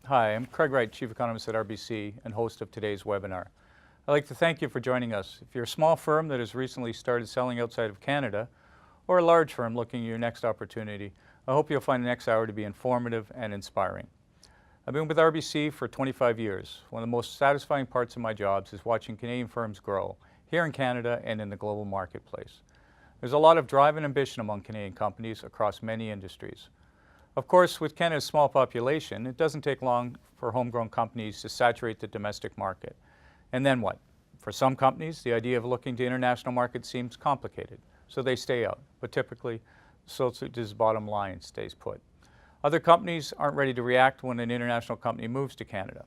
Hi, I'm Craig Wright, Chief Economist at RBC and host of today's webinar. I'd like to thank you for joining us. If you're a small firm that has recently started selling outside of Canada, or a large firm looking at your next opportunity, I hope you'll find the next hour to be informative and inspiring. I've been with RBC for 25 years. One of the most satisfying parts of my jobs is watching Canadian firms grow, here in Canada and in the global marketplace. There's a lot of drive and ambition among Canadian companies across many industries. Of course, with Canada's small population, it doesn't take long for homegrown companies to saturate the domestic market. And then what? For some companies, the idea of looking to international markets seems complicated, so they stay out. But typically, so does bottom line stays put. Other companies aren't ready to react when an international company moves to Canada.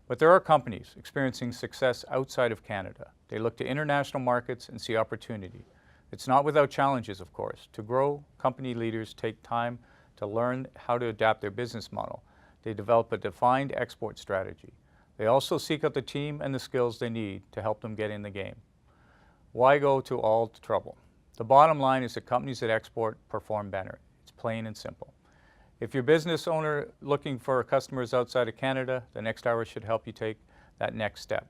But there are companies experiencing success outside of Canada. They look to international markets and see opportunity. It's not without challenges, of course. To grow, company leaders take time to learn how to adapt their business model. They develop a defined export strategy. They also seek out the team and the skills they need to help them get in the game. Why go to all the trouble? The bottom line is that companies that export perform better. It's plain and simple. If you're a business owner looking for customers outside of Canada, the next hour should help you take that next step.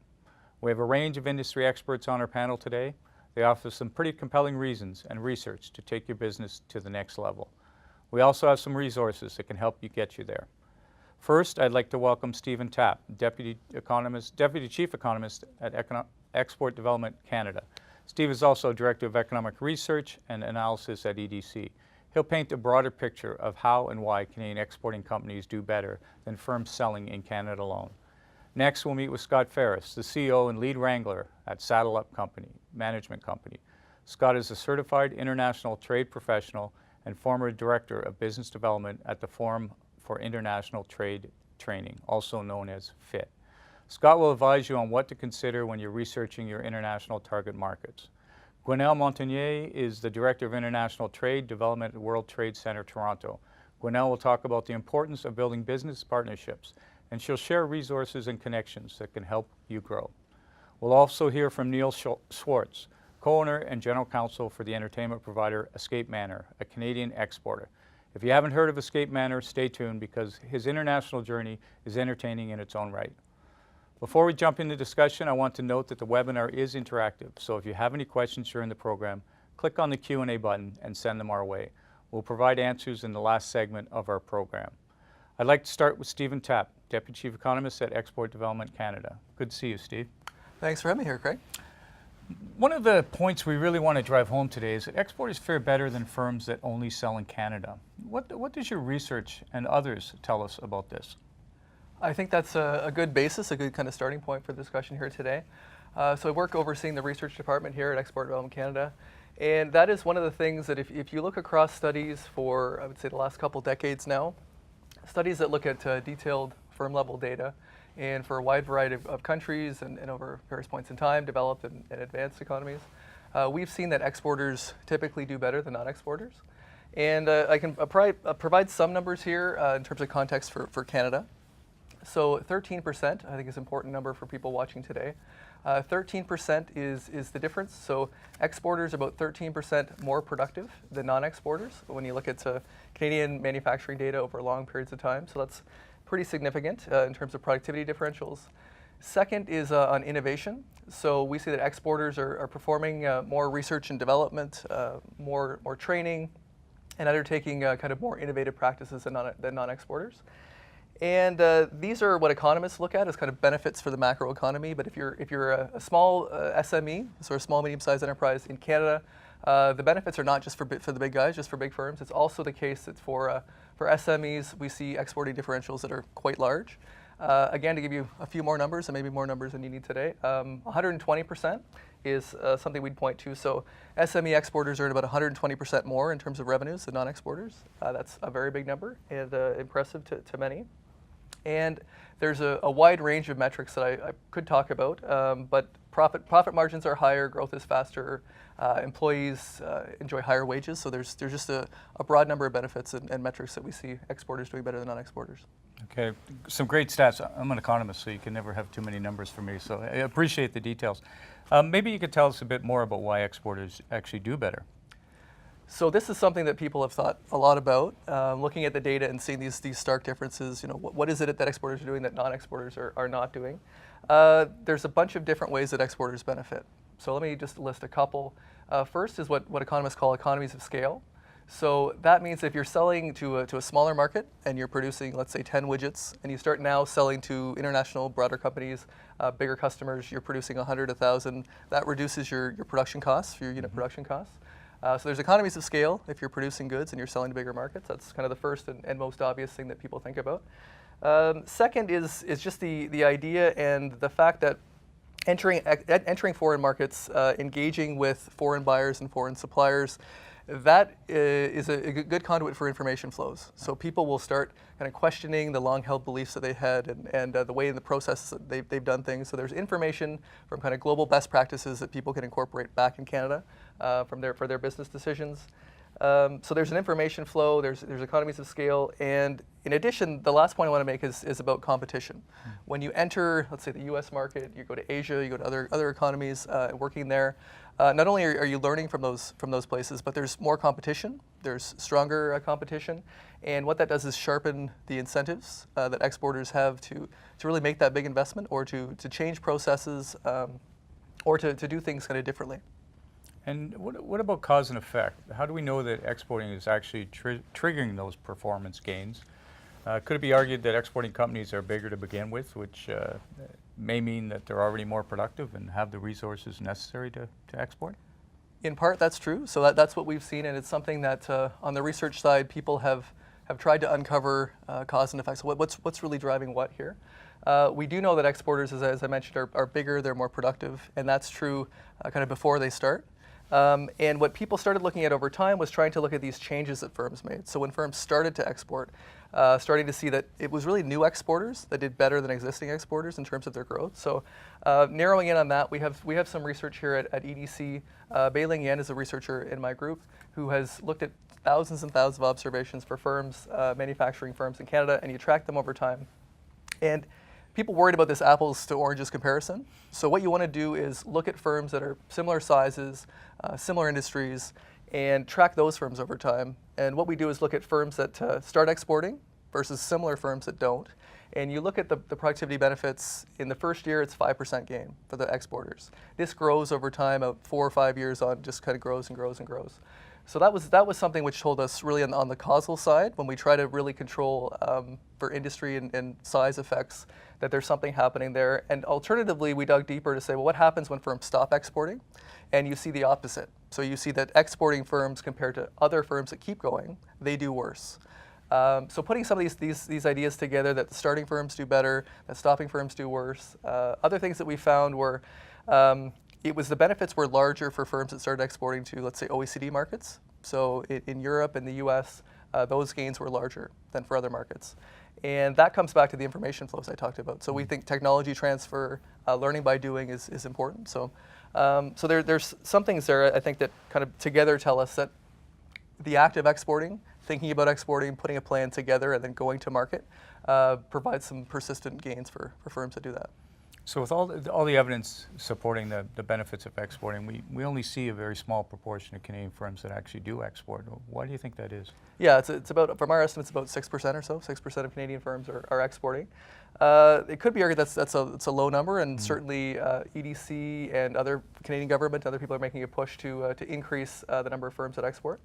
We have a range of industry experts on our panel today. They offer some pretty compelling reasons and research to take your business to the next level. We also have some resources that can help you get you there. First, I'd like to welcome Stephen Tapp, Deputy Chief Economist at Export Development Canada. Steve is also Director of Economic Research and Analysis at EDC. He'll paint a broader picture of how and why Canadian exporting companies do better than firms selling in Canada alone. Next, we'll meet with Scott Ferris, the CEO and lead wrangler at Saddle Up Management Company. Scott is a certified international trade professional and former Director of Business Development at the Forum for International Trade Training, also known as FIT. Scott will advise you on what to consider when you're researching your international target markets. Gwenelle Montagnier is the Director of International Trade Development at World Trade Center, Toronto. Gwenelle will talk about the importance of building business partnerships, and she'll share resources and connections that can help you grow. We'll also hear from Neil Schwartz, co-owner and general counsel for the entertainment provider Escape Manor, a Canadian exporter. If you haven't heard of Escape Manor, stay tuned because his international journey is entertaining in its own right. Before we jump into discussion, I want to note that the webinar is interactive, so if you have any questions during the program, click on the Q&A button and send them our way. We'll provide answers in the last segment of our program. I'd like to start with Stephen Tapp, Deputy Chief Economist at Export Development Canada. Good to see you, Steve. Thanks for having me here, Craig. One of the points we really want to drive home today is that exporters fare better than firms that only sell in Canada. What does your research and others tell us about this? I think that's a good basis, a good kind of starting point for the discussion here today. So I work overseeing the research department here at Export Development Canada, and that is one of the things that if you look across studies for, I would say, the last couple decades now, studies that look at detailed firm-level data, and for a wide variety of countries and over various points in time, developed and advanced economies, we've seen that exporters typically do better than non-exporters. And I can provide some numbers here in terms of context for Canada. So 13%, I think is an important number for people watching today. 13% is the difference. So exporters are about 13% more productive than non-exporters when you look at Canadian manufacturing data over long periods of time. So that's pretty significant in terms of productivity differentials. Second is on innovation. So we see that exporters are performing more research and development, more training, and undertaking kind of more innovative practices than non-exporters. And these are what economists look at as kind of benefits for the macroeconomy. But if you're a small SME, so a small medium-sized enterprise in Canada, the benefits are not just for the big guys, just for big firms. It's also the case that for SMEs, we see exporting differentials that are quite large. Again, to give you a few more numbers, and maybe more numbers than you need today, 120% is something we'd point to. So SME exporters earn about 120% more in terms of revenues than non-exporters. That's a very big number and impressive to many. And there's a wide range of metrics that I could talk about, but profit margins are higher, growth is faster, employees enjoy higher wages, so there's just a broad number of benefits and metrics that we see exporters doing better than non-exporters. Okay, some great stats. I'm an economist, so you can never have too many numbers for me, so I appreciate the details. Maybe you could tell us a bit more about why exporters actually do better. So this is something that people have thought a lot about, looking at the data and seeing these stark differences. You know, what is it that exporters are doing that non-exporters are not doing? There's a bunch of different ways that exporters benefit. So let me just list a couple. First is what economists call economies of scale. So that means if you're selling to a smaller market and you're producing, let's say, 10 widgets, and you start now selling to international, broader companies, bigger customers, you're producing 100, 1,000, that reduces your production costs, your unit production costs. So there's economies of scale if you're producing goods and you're selling to bigger markets. That's kind of the first and most obvious thing that people think about. Second is just the idea and the fact that entering foreign markets, engaging with foreign buyers and foreign suppliers, that is a good conduit for information flows. So people will start kind of questioning the long-held beliefs that they had and the way in the process that they've done things. So there's information from kind of global best practices that people can incorporate back in Canada for their business decisions. So there's an information flow, there's economies of scale, and in addition, the last point I want to make is about competition. When you enter, let's say, the US market, you go to Asia, you go to other economies, working there, not only are you learning from those places, but there's more competition, there's stronger competition, and what that does is sharpen the incentives that exporters have to really make that big investment or to change processes or to do things kind of differently. And what about cause and effect? How do we know that exporting is actually triggering those performance gains? Could it be argued that exporting companies are bigger to begin with, which may mean that they're already more productive and have the resources necessary to export? In part, that's true. So that's what we've seen, and it's something that on the research side, people have tried to uncover cause and effect. So what's really driving what here? We do know that exporters, as I mentioned, are bigger, they're more productive, and that's true kind of before they start. And what people started looking at over time was trying to look at these changes that firms made. So when firms started to export, starting to see that it was really new exporters that did better than existing exporters in terms of their growth. So narrowing in on that, we have some research here at EDC. Beiling Yan is a researcher in my group who has looked at thousands and thousands of observations for firms, manufacturing firms in Canada, and you track them over time. And people worried about this apples to oranges comparison. So what you want to do is look at firms that are similar sizes, similar industries, and track those firms over time. And what we do is look at firms that start exporting versus similar firms that don't. And you look at the productivity benefits. In the first year, it's 5% gain for the exporters. This grows over time, about 4 or 5 years on, just kind of grows and grows and grows. So that was something which told us really on the causal side, when we try to really control for industry and size effects, that there's something happening there. And alternatively, we dug deeper to say, well, what happens when firms stop exporting? And you see the opposite. So you see that exporting firms compared to other firms that keep going, they do worse. So putting some of these ideas together, that the starting firms do better, that stopping firms do worse. Other things that we found were it was the benefits were larger for firms that started exporting to, let's say, OECD markets. So in Europe and the US, those gains were larger than for other markets. And that comes back to the information flows I talked about. So we think technology transfer, learning by doing is important. So there's some things there, I think, that kind of together tell us that the act of exporting, thinking about exporting, putting a plan together, and then going to market provides some persistent gains for firms that do that. So with all the evidence supporting the benefits of exporting, we only see a very small proportion of Canadian firms that actually do export. Why do you think that is? Yeah, it's about, from our estimates, about 6% or so. 6% of Canadian firms are exporting. It could be argued that's a low number, and certainly EDC and other Canadian government, other people are making a push to increase the number of firms that export.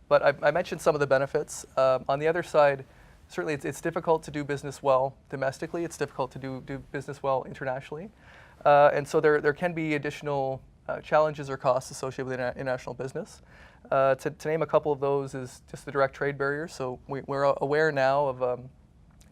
But I mentioned some of the benefits. On the other side, certainly it's difficult to do business well domestically. It's difficult to do business well internationally. And so there can be additional challenges or costs associated with international business. To name a couple of those is just the direct trade barriers. So we're aware now of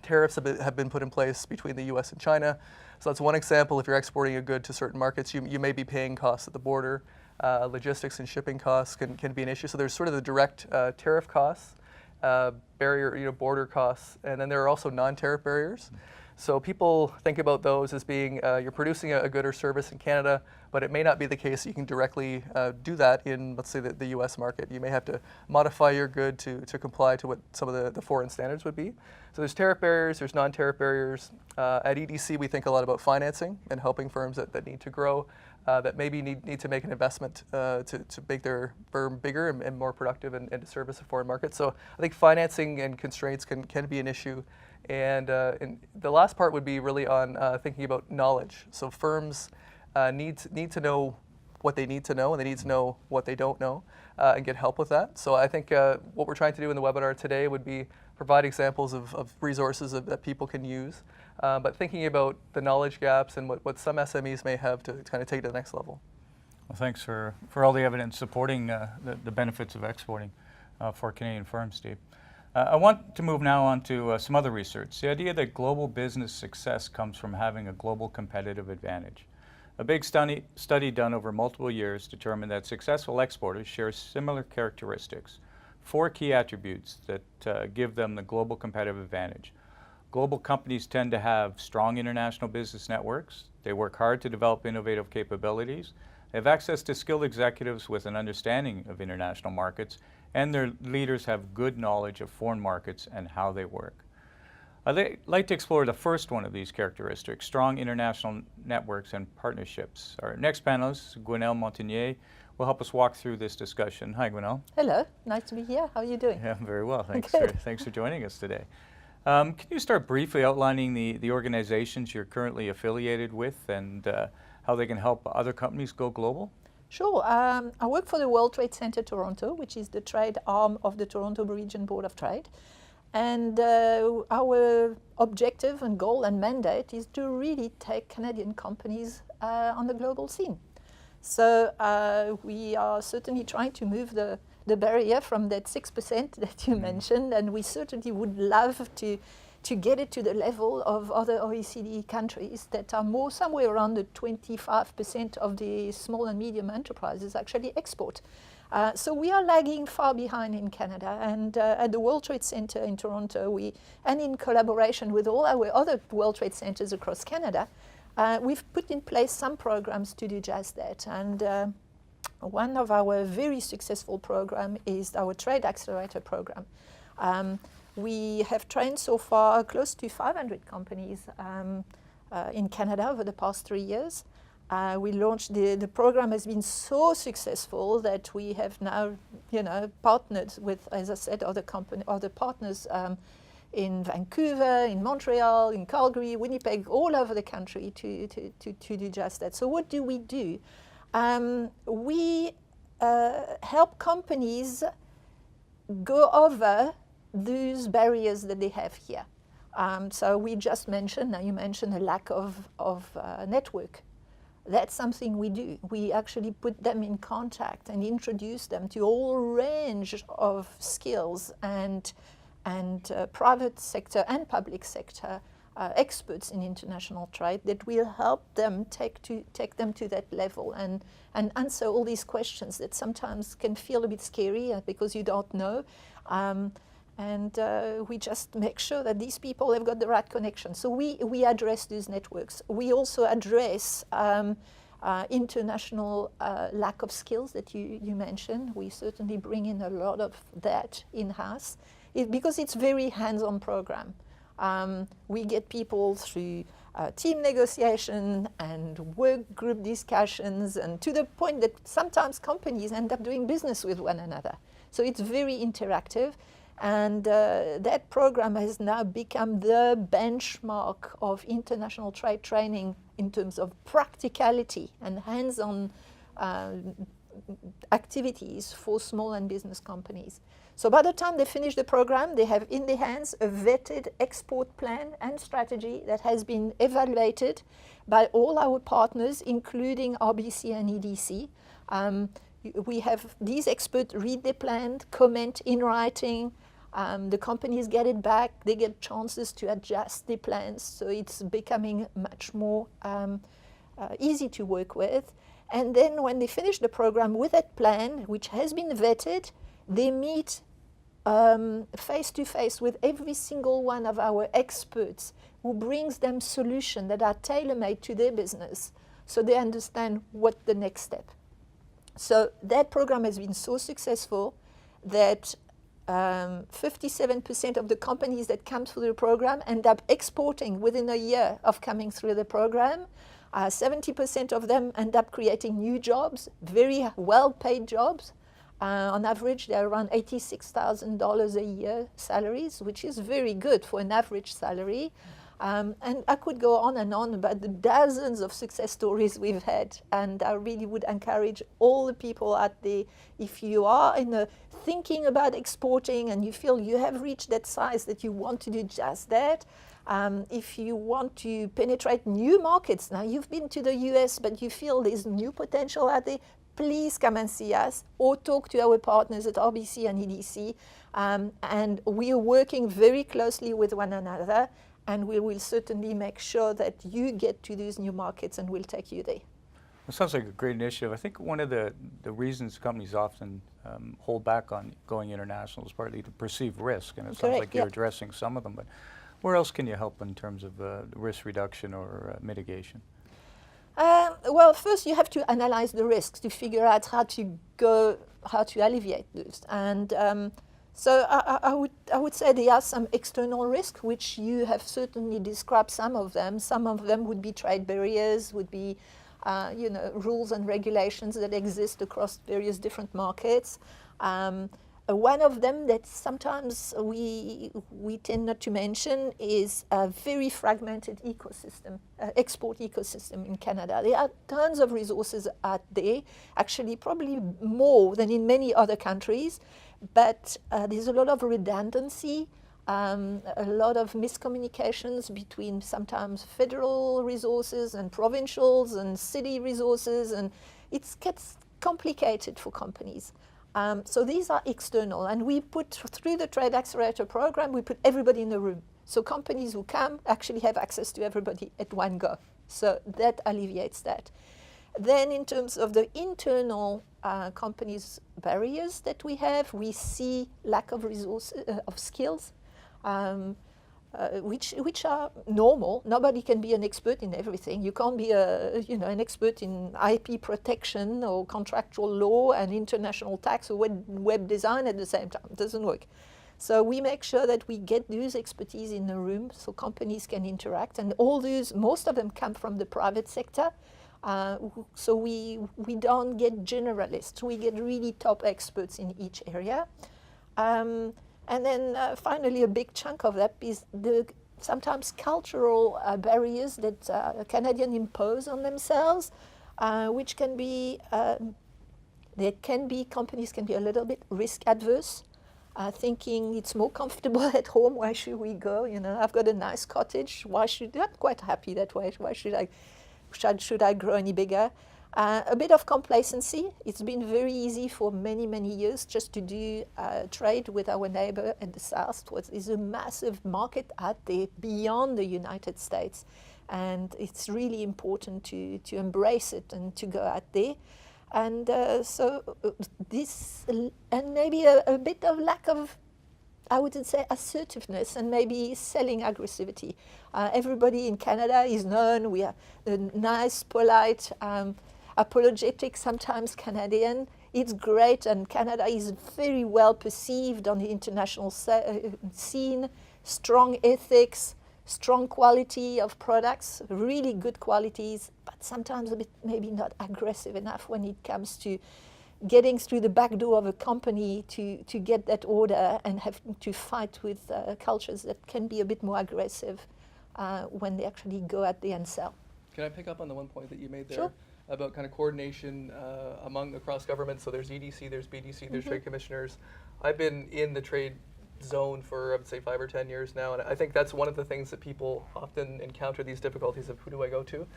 tariffs have been put in place between the US and China. So that's one example. If you're exporting a good to certain markets, you may be paying costs at the border. Logistics and shipping costs can be an issue. So there's sort of the direct tariff costs, border costs, and then there are also non-tariff barriers. So people think about those as being you're producing a good or service in Canada, but it may not be the case you can directly do that in, let's say, the US market. You may have to modify your good to comply to what some of the foreign standards would be. So there's tariff barriers, there's non-tariff barriers. At EDC, we think a lot about financing and helping firms that need to grow, that maybe need to make an investment to make their firm bigger and more productive and to service a foreign market. So I think financing and constraints can be an issue. And the last part would be really on thinking about knowledge. So firms need to know what they need to know, and they need to know what they don't know, and get help with that. So I think what we're trying to do in the webinar today would be provide examples of resources that people can use, but thinking about the knowledge gaps and what some SMEs may have to kind of take to the next level. Well, thanks for all the evidence supporting the benefits of exporting for Canadian firms, Steve. I want to move now on to some other research. The idea that global business success comes from having a global competitive advantage. A big study done over multiple years determined that successful exporters share similar characteristics, 4 key attributes that give them the global competitive advantage. Global companies tend to have strong international business networks. They work hard to develop innovative capabilities. They have access to skilled executives with an understanding of international markets, and their leaders have good knowledge of foreign markets and how they work. I'd like to explore the first one of these characteristics, strong international networks and partnerships. Our next panelist, Gwenelle Montagnier, will help us walk through this discussion. Hi, Gwenelle. Hello, nice to be here. How are you doing? Yeah, very well. Thanks for joining us today. Can you start briefly outlining the organizations you're currently affiliated with and how they can help other companies go global? Sure. I work for the World Trade Center Toronto, which is the trade arm of the Toronto Region Board of Trade. And our objective and goal and mandate is to really take Canadian companies on the global scene. So we are certainly trying to move the barrier from that 6% that you mentioned, and we certainly would love to get it to the level of other OECD countries that are more somewhere around the 25% of the small and medium enterprises actually export. So we are lagging far behind in Canada, and at the World Trade Center in Toronto, and in collaboration with all our other World Trade Centers across Canada, we've put in place some programs to do just that. And one of our very successful programs is our Trade Accelerator program. We have trained so far close to 500 companies in Canada over the past 3 years. We launched the program has been so successful that we have now, partnered with, as I said, other partners in Vancouver, in Montreal, in Calgary, Winnipeg, all over the country to do just that. So what do? We help companies go over those barriers that they have here. So we just mentioned, now you mentioned a lack of network. That's something we do. We actually put them in contact and introduce them to all range of skills and private sector and public sector experts in international trade that will help them take them to that level and answer all these questions that sometimes can feel a bit scary because you don't know. And we just make sure that these people have got the right connection. So we address these networks. We also address international lack of skills that you mentioned. We certainly bring in a lot of that in-house because it's very hands-on program. We get people through team negotiation and work group discussions, and to the point that sometimes companies end up doing business with one another. So it's very interactive. And that program has now become the benchmark of international trade training in terms of practicality and hands-on activities for small and business companies. So by the time they finish the program, they have in their hands a vetted export plan and strategy that has been evaluated by all our partners, including RBC and EDC. We have these experts read their plan, comment in writing. The companies get it back. They get chances to adjust their plans. So it's becoming much more easy to work with. And then when they finish the program with that plan, which has been vetted, they meet face to face with every single one of our experts who brings them solutions that are tailor-made to their business so they understand what the next step. So that program has been so successful that 57% of the companies that come through the program end up exporting within a year of coming through the program. 70% of them end up creating new jobs, very well-paid jobs. On average, they're around $86,000 a year salaries, which is very good for an average salary. And I could go on and on about the dozens of success stories we've had. And I really would encourage all the people out there, if you are thinking about exporting and you feel you have reached that size that you want to do just that, if you want to penetrate new markets, now you've been to the US, but you feel there's new potential out there, please come and see us or talk to our partners at RBC and EDC. And we are working very closely with one another, and we will certainly make sure that you get to these new markets and we'll take you there. It sounds like a great initiative. I think one of the reasons companies often hold back on going international is partly to perceive risk, and it sounds like you're addressing some of them. But where else can you help in terms of risk reduction or mitigation? Well, first you have to analyze the risks to figure out how to alleviate those. And so I would say there are some external risks, which you have certainly described some of them. Some of them would be trade barriers, would be rules and regulations that exist across various different markets. One of them that sometimes we tend not to mention is a very fragmented ecosystem, export ecosystem in Canada. There are tons of resources out there, actually probably more than in many other countries, but there's a lot of redundancy, a lot of miscommunications between sometimes federal resources and provincials and city resources, and it gets complicated for companies. So these are external, and we put through the Trade Accelerator program, we put everybody in the room. So companies who come actually have access to everybody at one go. So that alleviates that. Then in terms of the internal companies' barriers that we have, we see lack of resources, of skills, which are normal. Nobody can be an expert in everything. You can't be an expert in IP protection or contractual law and international tax or web design at the same time. It doesn't work. So we make sure that we get those expertise in the room so companies can interact. And all those, most of them come from the private sector. So we don't get generalists. We get really top experts in each area. And then finally, a big chunk of that is the sometimes cultural barriers that Canadians impose on themselves, which can be, companies can be a little bit risk adverse, thinking it's more comfortable at home, why should we go? I've got a nice cottage, I'm quite happy that way, why should I grow any bigger? A bit of complacency. It's been very easy for many, many years just to do trade with our neighbor in the south. There's a massive market out there beyond the United States, and it's really important to embrace it and to go out there. And so this, and maybe a bit of lack of, I wouldn't say assertiveness, and maybe selling aggressivity. Everybody in Canada is known. We are nice, polite, apologetic, sometimes Canadian. It's great, and Canada is very well perceived on the international scene. Strong ethics, strong quality of products, really good qualities, but sometimes a bit maybe not aggressive enough when it comes to getting through the back door of a company to get that order and have to fight with cultures that can be a bit more aggressive when they actually go out there and sell. Can I pick up on the one point that you made there? Sure. About kind of coordination across government? So there's EDC, there's BDC, there's trade commissioners. I've been in the trade zone for, I would say, 5 or 10 years now, and I think that's one of the things that people often encounter, these difficulties of who do I go to.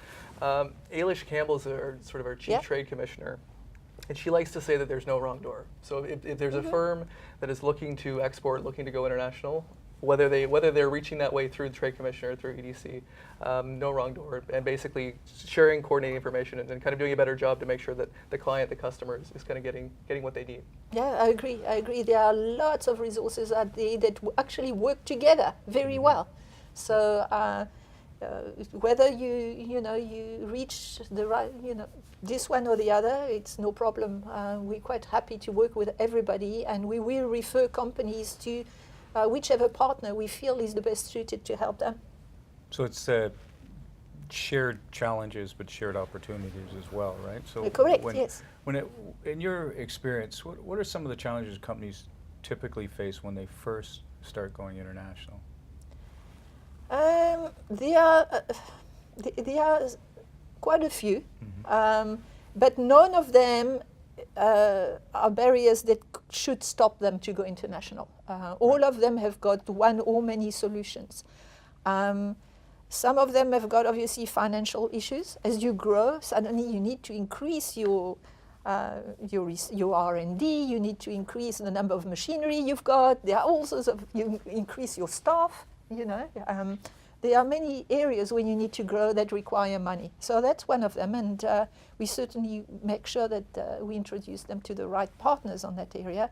Ailish Campbell's sort of our chief trade commissioner, and she likes to say that there's no wrong door. So if there's a firm that is looking to export, looking to go international, whether they're reaching that way through the Trade Commission or through EDC, no wrong door, and basically sharing, coordinating information, and kind of doing a better job to make sure that the client, the customer, is kind of getting what they need. Yeah, I agree. There are lots of resources out there that actually work together very well. So whether you reach the right, this one or the other, it's no problem. We're quite happy to work with everybody, and we will refer companies to whichever partner we feel is the best suited to help them. So it's shared challenges, but shared opportunities as well, right? So Correct, yes. In your experience, what are some of the challenges companies typically face when they first start going international? There are quite a few, but none of them are barriers that should stop them to go international. All of them have got one or many solutions. Some of them have got obviously financial issues. As you grow, suddenly you need to increase your R&D, you need to increase the number of machinery you've got. There are all sorts of, you increase your staff, there are many areas when you need to grow that require money. So that's one of them, and we certainly make sure that we introduce them to the right partners on that area.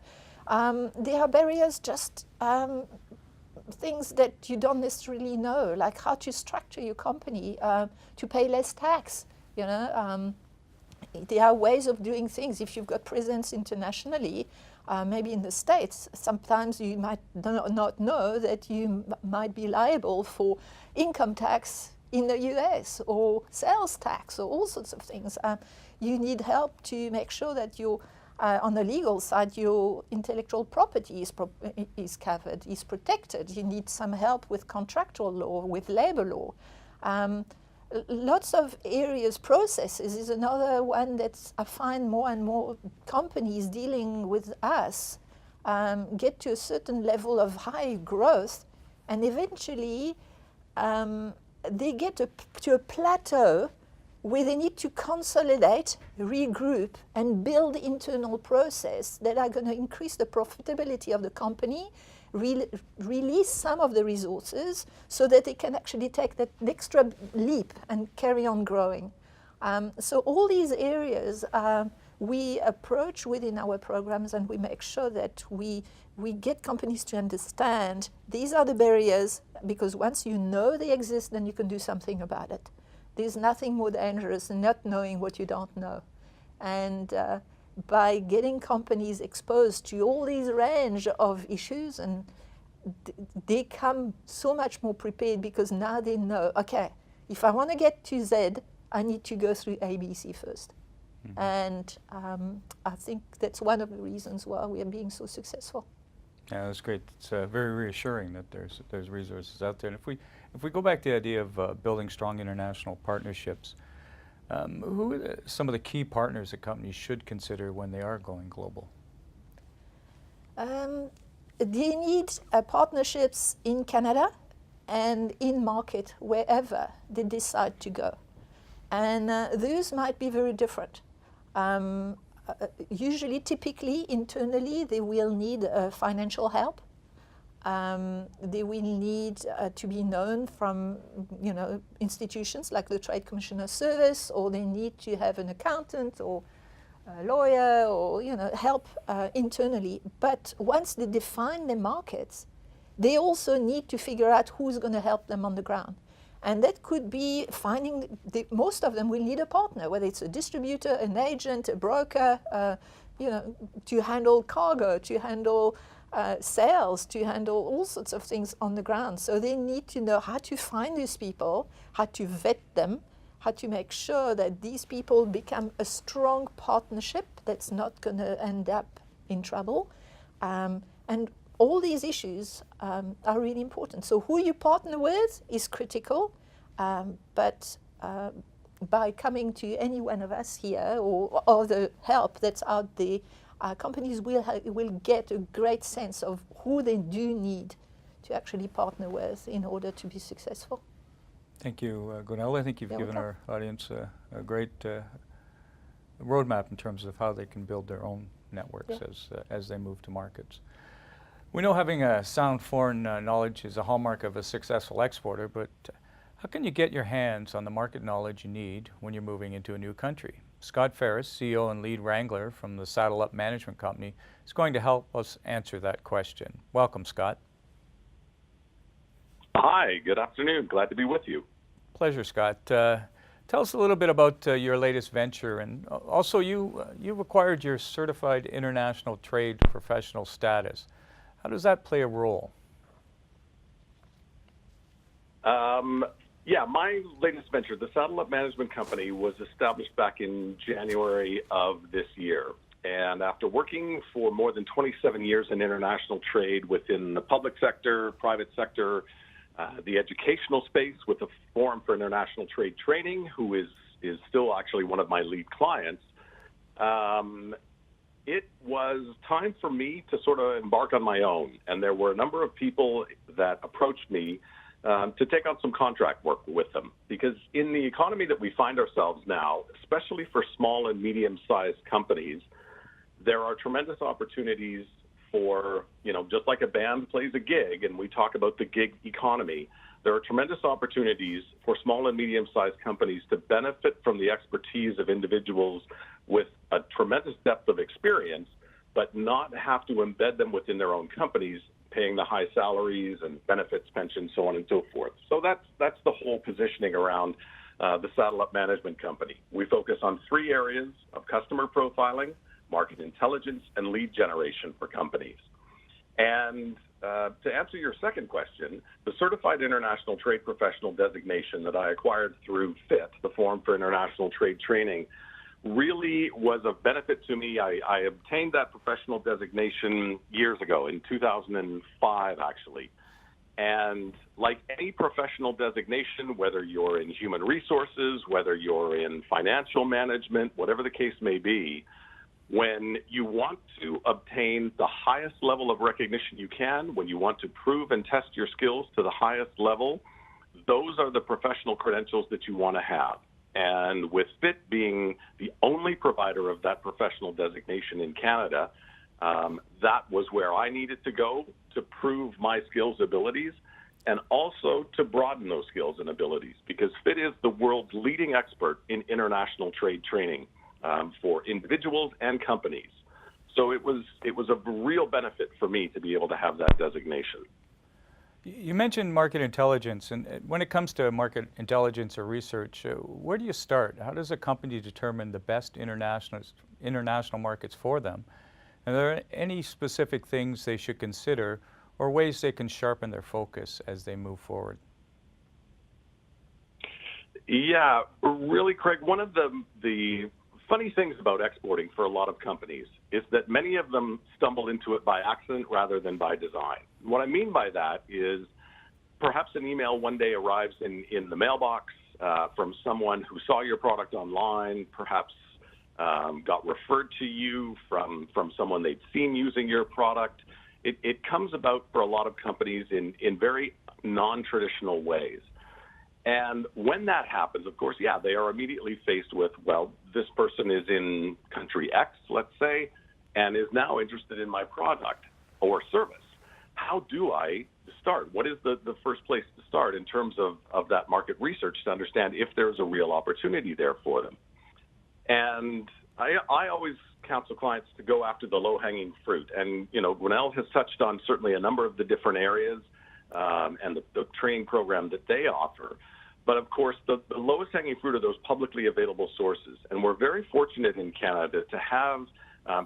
There are barriers, just things that you don't necessarily know, like how to structure your company to pay less tax. There are ways of doing things. If you've got presence internationally, maybe in the States, sometimes you might not know that you might be liable for income tax in the US or sales tax or all sorts of things. You need help to make sure that on the legal side, your intellectual property is covered, is protected. You need some help with contractual law, with labor law. Lots of areas, processes is another one that I find more and more companies dealing with us get to a certain level of high growth, and eventually they get to a plateau where they need to consolidate, regroup, and build internal process that are going to increase the profitability of the company, release some of the resources so that they can actually take that extra leap and carry on growing. So all these areas we approach within our programs, and we make sure that we get companies to understand these are the barriers, because once you know they exist, then you can do something about it. There's nothing more dangerous than not knowing what you don't know. And by getting companies exposed to all these range of issues, and they come so much more prepared, because now they know, okay, if I want to get to Z, I need to go through ABC first. And I think that's one of the reasons why we are being so successful. Yeah, that's great. It's very reassuring that there's resources out there. And if we go back to the idea of building strong international partnerships, who are some of the key partners that companies should consider when they are going global? They need partnerships in Canada and in market wherever they decide to go. And those might be very different. Usually, typically, internally, they will need financial help. They will need to be known from, institutions like the Trade Commissioner Service, or they need to have an accountant or a lawyer, or help internally. But once they define their markets, they also need to figure out who's going to help them on the ground. And that could be finding, most of them will need a partner, whether it's a distributor, an agent, a broker, to handle cargo, to handle sales, to handle all sorts of things on the ground. So they need to know how to find these people, how to vet them, how to make sure that these people become a strong partnership that's not going to end up in trouble. And all these issues are really important. So who you partner with is critical, but by coming to any one of us here, or the help that's out there, companies will get a great sense of who they do need to actually partner with in order to be successful. Thank you, Gunilla. I think you've given our audience a great roadmap in terms of how they can build their own networks as they move to markets. We know having a sound foreign knowledge is a hallmark of a successful exporter, but how can you get your hands on the market knowledge you need when you're moving into a new country? Scott Ferris, CEO and lead wrangler from the Saddle Up Management Company, is going to help us answer that question. Welcome, Scott. Hi, good afternoon. Glad to be with you. Pleasure, Scott. Tell us a little bit about your latest venture, and also you've acquired your Certified International Trade Professional status. How does that play a role? Yeah, my latest venture, the Saddle Up Management Company, was established back in January of this year. And after working for more than 27 years in international trade within the public sector, private sector, the educational space with the Forum for International Trade Training, who is still actually one of my lead clients, it was time for me to sort of embark on my own. And there were a number of people that approached me to take on some contract work with them. Because in the economy that we find ourselves now, especially for small and medium-sized companies, there are tremendous opportunities for, just like a band plays a gig, and we talk about the gig economy, there are tremendous opportunities for small and medium-sized companies to benefit from the expertise of individuals with a tremendous depth of experience, but not have to embed them within their own companies, paying the high salaries and benefits, pensions, so on and so forth. So that's the whole positioning around the Saddle Up Management Company. We focus on 3 areas of customer profiling, market intelligence, and lead generation for companies. And to answer your second question, the Certified International Trade Professional designation that I acquired through FIT, the Forum for International Trade Training, really was of benefit to me. I obtained that professional designation years ago, in 2005, actually. And like any professional designation, whether you're in human resources, whether you're in financial management, whatever the case may be, when you want to obtain the highest level of recognition you can, when you want to prove and test your skills to the highest level, those are the professional credentials that you want to have. And with FIT being the only provider of that professional designation in Canada, that was where I needed to go to prove my skills, abilities, and also to broaden those skills and abilities, because FIT is the world's leading expert in international trade training for individuals and companies. So it was a real benefit for me to be able to have that designation. You mentioned market intelligence, and when it comes to market intelligence or research, where do you start? How does a company determine the best international markets for them? Are there any specific things they should consider or ways they can sharpen their focus as they move forward? Yeah, really, Craig, one of the funny things about exporting for a lot of companies is that many of them stumble into it by accident rather than by design. What I mean by that is perhaps an email one day arrives in the mailbox from someone who saw your product online, perhaps got referred to you from someone they'd seen using your product. It comes about for a lot of companies in very non-traditional ways. And when that happens, of course, yeah, they are immediately faced with, well, this person is in country X, let's say, and is now interested in my product or service. How do I start? What is the first place to start in terms of that market research to understand if there's a real opportunity there for them? And I always counsel clients to go after the low-hanging fruit. And, Gwinnell has touched on certainly a number of the different areas and the training program that they offer. But of course, the lowest hanging fruit are those publicly available sources. And we're very fortunate in Canada to have,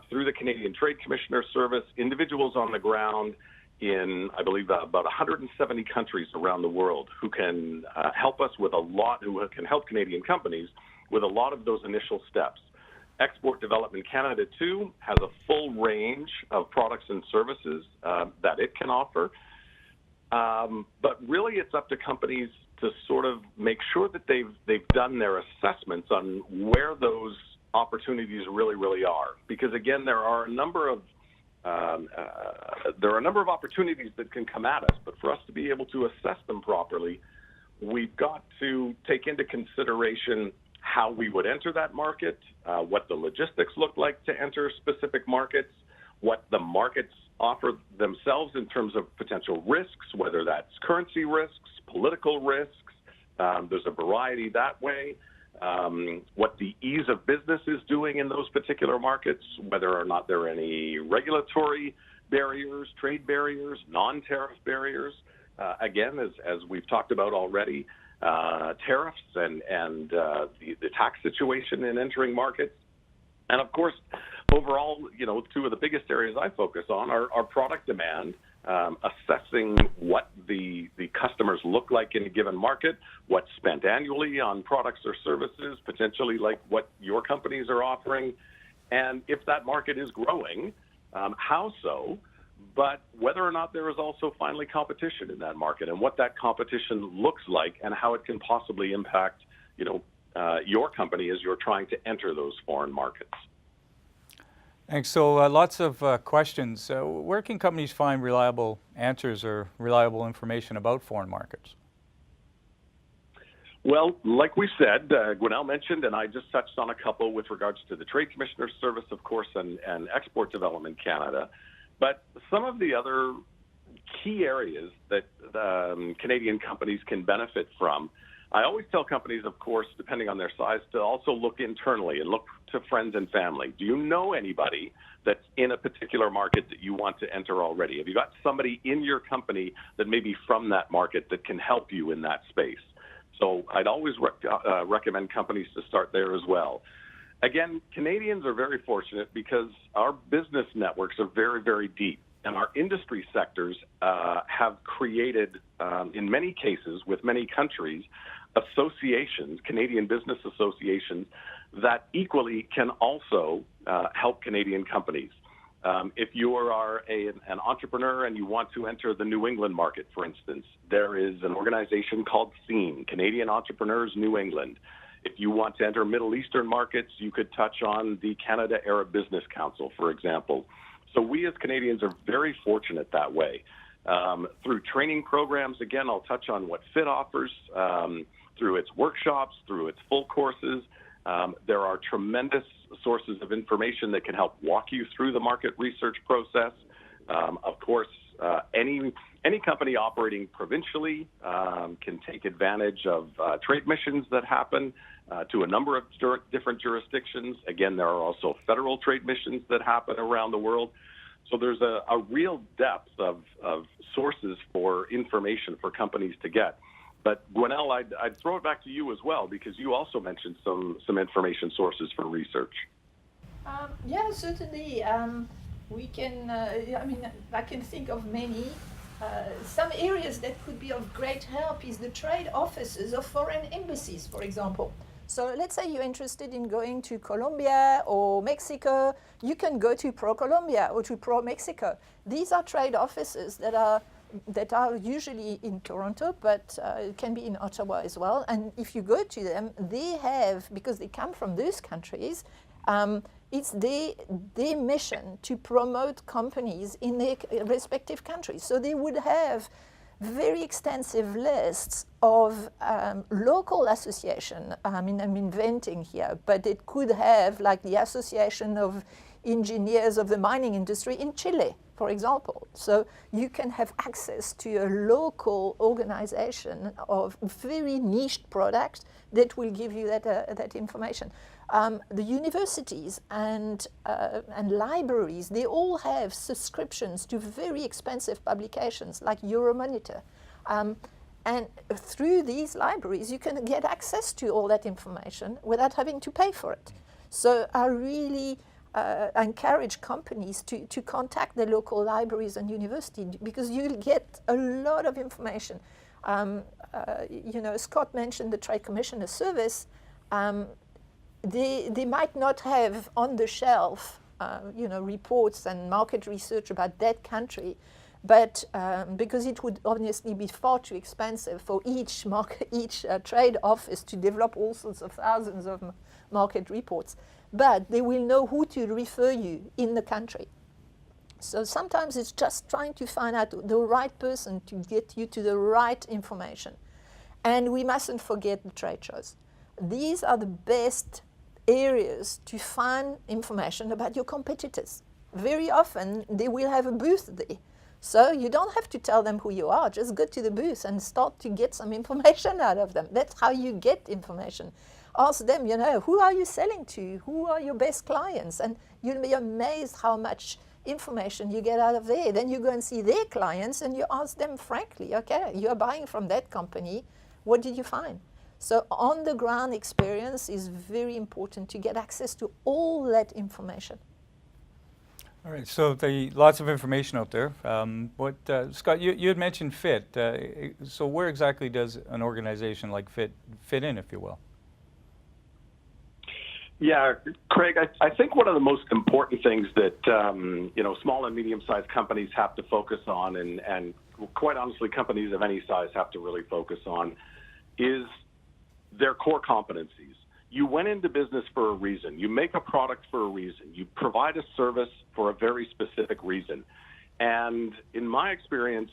through the Canadian Trade Commissioner Service, individuals on the ground in, I believe, about 170 countries around the world who can help us with who can help Canadian companies with a lot of those initial steps. Export Development Canada, too, has a full range of products and services that it can offer. But really, it's up to companies to sort of make sure that they've done their assessments on where those opportunities really, really are. Because again, there are a number of opportunities that can come at us. But for us to be able to assess them properly, we've got to take into consideration how we would enter that market, what the logistics look like to enter specific markets, what the market's offer themselves in terms of potential risks, whether that's currency risks, political risks. There's a variety that way. What the ease of business is doing in those particular markets, whether or not there are any regulatory barriers, trade barriers, non-tariff barriers. Again, as we've talked about already, tariffs and the tax situation in entering markets. And of course, overall, two of the biggest areas I focus on are product demand, assessing what the customers look like in a given market, what's spent annually on products or services, potentially like what your companies are offering, and if that market is growing, how so, but whether or not there is also finally competition in that market and what that competition looks like and how it can possibly impact, your company as you're trying to enter those foreign markets. Thanks. So lots of questions. Where can companies find reliable answers or reliable information about foreign markets? Well, like we said, Gwinnell mentioned, and I just touched on a couple with regards to the Trade Commissioner's Service, of course, and Export Development Canada. But some of the other key areas that Canadian companies can benefit from, I always tell companies, of course, depending on their size, to also look internally and look to friends and family. Do you know anybody that's in a particular market that you want to enter already? Have you got somebody in your company that may be from that market that can help you in that space? So I'd always recommend companies to start there as well. Again, Canadians are very fortunate because our business networks are very, very deep. And our industry sectors have created, in many cases, with many countries, associations, Canadian business associations, that equally can also help Canadian companies. If you are an entrepreneur and you want to enter the New England market, for instance, there is an organization called CENE, Canadian Entrepreneurs New England. If you want to enter Middle Eastern markets, you could touch on the Canada Arab Business Council, for example. So we as Canadians are very fortunate that way. Through training programs, again, I'll touch on what FIT offers, through its workshops, through its full courses. There are tremendous sources of information that can help walk you through the market research process. Of course, any company operating provincially can take advantage of trade missions that happen to a number of different jurisdictions. Again, there are also federal trade missions that happen around the world. So there's a real depth of sources for information for companies to get. But Gwinnell, I'd throw it back to you as well, because you also mentioned some information sources for research. Yeah, certainly. We can, I can think of many. Some areas that could be of great help is the trade offices of foreign embassies, for example. So let's say you're interested in going to Colombia or Mexico, you can go to Pro-Colombia or to Pro-Mexico. These are trade offices that are usually in Toronto, but it can be in Ottawa as well. And if you go to them, they have, because they come from those countries, it's their mission to promote companies in their respective countries. So they would have very extensive lists of local association. I mean, I'm inventing here, but it could have like the Association of Engineers of the Mining Industry in Chile, for example. So you can have access to a local organization of very niched products that will give you that information. The universities and libraries, they all have subscriptions to very expensive publications like Euromonitor. And through these libraries, you can get access to all that information without having to pay for it. So I really encourage companies to contact the local libraries and universities, because you'll get a lot of information. Scott mentioned the Trade Commissioner's Service. They might not have on the shelf, reports and market research about that country, but because it would obviously be far too expensive for each trade office to develop all sorts of thousands of market reports. But they will know who to refer you in the country. So sometimes it's just trying to find out the right person to get you to the right information. And we mustn't forget the trade shows. These are the best areas to find information about your competitors. very often they will have a booth there. So you don't have to tell them who you are, just go to the booth and start to get some information out of them. That's how you get information. Ask them, you know, who are you selling to? Who are your best clients? And you'll be amazed how much information you get out of there. Then you go and see their clients and you ask them frankly, okay, you're buying from that company, what did you find? So on the ground experience is very important to get access to all that information. All right, so lots of information out there. Scott, you had mentioned FIT. So where exactly does an organization like FIT fit in, if you will? Yeah, Craig, I think one of the most important things that small and medium-sized companies have to focus on, and quite honestly, companies of any size have to really focus on, is their core competencies. You went into business for a reason. You make a product for a reason. You provide a service for a very specific reason. And in my experience,